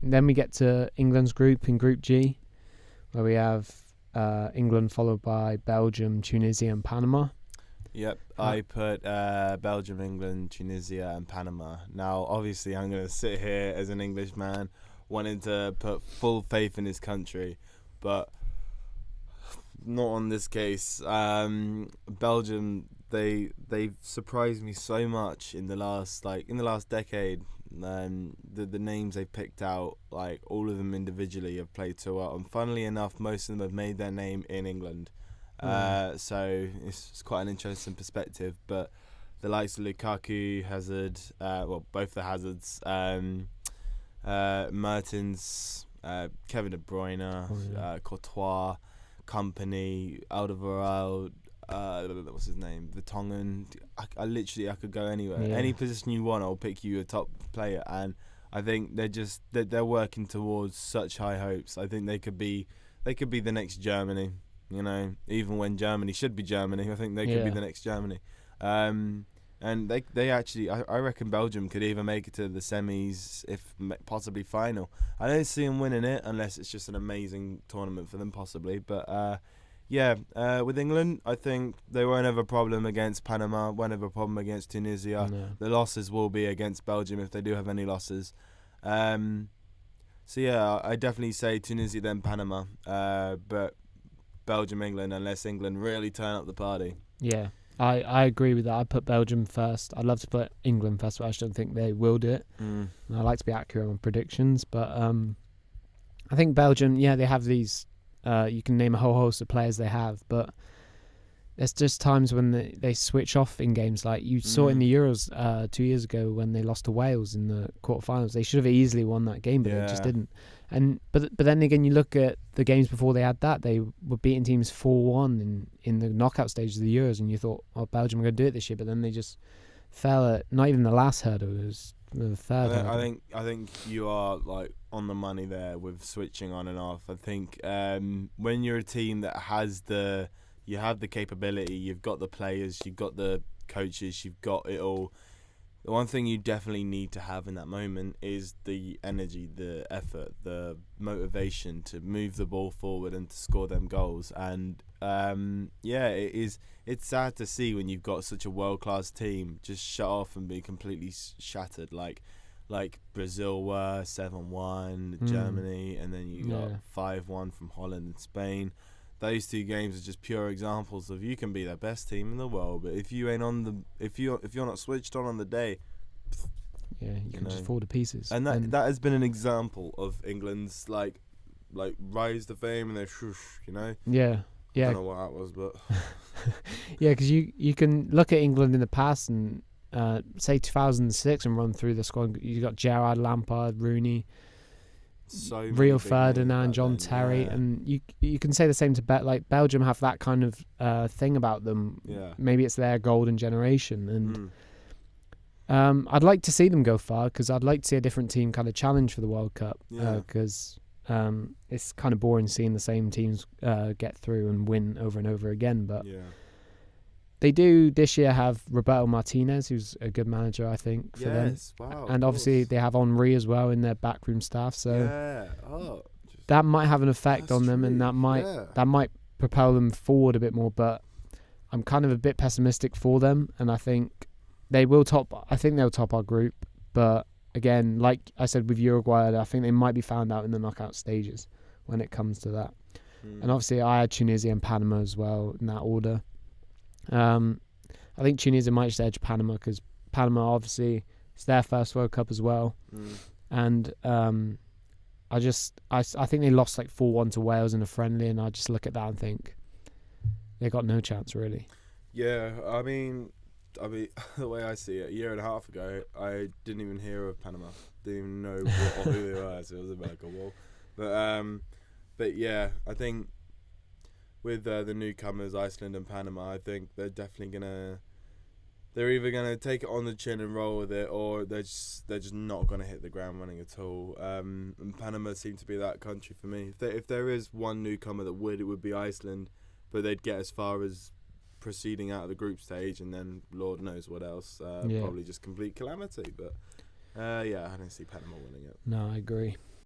then we get to England's group in Group G, where we have England followed by Belgium, Tunisia, and Panama. Yep, I put Belgium, England, Tunisia, and Panama. Now, obviously, I'm going to sit here as an Englishman wanting to put full faith in his country, but not on this case. Belgium, they've surprised me so much in the last decade. The names they've picked out, like all of them individually, have played so well, and funnily enough, most of them have made their name in England. So it's quite an interesting perspective. But the likes of Lukaku, Hazard, both the Hazards, Mertens, Kevin De Bruyne, Courtois, Company, Alderweireld, what's his name, Vertonghen. I could go anywhere. Yeah. Any position you want, I'll pick you a top player. And I think they're working towards such high hopes. I think they could be the next Germany. You know, even when Germany should be Germany, I think they could be the next Germany. And they actually, I reckon Belgium could even make it to the semis, if possibly final. I don't see them winning it unless it's just an amazing tournament for them, possibly. But with England, I think they won't have a problem against Panama, won't have a problem against Tunisia. No. The losses will be against Belgium if they do have any losses. I definitely say Tunisia then Panama. But Belgium, England, unless England really turn up the party. Yeah, I agree with that. I put Belgium first. I'd love to put England first, but I just don't think they will do it. And I like to be accurate on predictions, but I think Belgium, they have these, you can name a whole host of players they have, but there's just times when they switch off in games. Like you saw in the Euros 2 years ago when they lost to Wales in the quarterfinals. They should have easily won that game, but they just didn't. But then again, you look at the games before they had that, they were beating teams 4-1 in the knockout stage of the Euros, and you thought, Belgium are going to do it this year, but then they just fell at not even the last hurdle, it was the third hurdle. I think you are like on the money there with switching on and off. I think when you're a team that has you have the capability, you've got the players, you've got the coaches, you've got it all. The one thing you definitely need to have in that moment is the energy, the effort, the motivation to move the ball forward and to score them goals. And it's sad to see when you've got such a world-class team just shut off and be completely shattered, like Brazil were 7-1, Germany, and then you got 5-1 from Holland and Spain. Those two games are just pure examples of you can be the best team in the world, but if you ain't if you're not switched on the day, you can just fall to pieces. And that has been an example of England's like rise to fame and their shush, Yeah. I don't know what that was, but yeah, because you can look at England in the past and say 2006 and run through the squad. You got Gerrard, Lampard, Rooney. Rio Ferdinand, John Terry, and you can say the same to Belgium have that kind of thing about them. Yeah. Maybe Maybe it's their golden generation, and I'd like to see them go far because I'd like to see a different team kind of challenge for the World Cup. Because it's kind of boring seeing the same teams get through and win over and over again. But they do this year have Roberto Martinez, who's a good manager, I think, for them. Wow, and obviously they have Henry as well in their backroom staff. So that might have an effect on them, and that might propel them forward a bit more. But I'm kind of a bit pessimistic for them, and I think they will top. I think they'll top our group, but again, like I said with Uruguay, I think they might be found out in the knockout stages when it comes to that. And obviously, I had Tunisia and Panama as well in that order. I think Tunisia might just edge Panama because Panama, obviously, it's their first World Cup as well. And I think they lost like 4-1 to Wales in a friendly, and I just look at that and think they got no chance, really. Yeah, I mean, the way I see it, a year and a half ago, I didn't even hear of Panama. Didn't even know who they were, so it was a bit like a wall. But yeah, I think with the newcomers, Iceland and Panama, I think they're definitely they're either gonna take it on the chin and roll with it, or they're just not gonna hit the ground running at all. And Panama seem to be that country for me. If there is one newcomer that it would be Iceland, but they'd get as far as proceeding out of the group stage, and then Lord knows what else. Probably just complete calamity. But I don't see Panama winning it. No, I agree.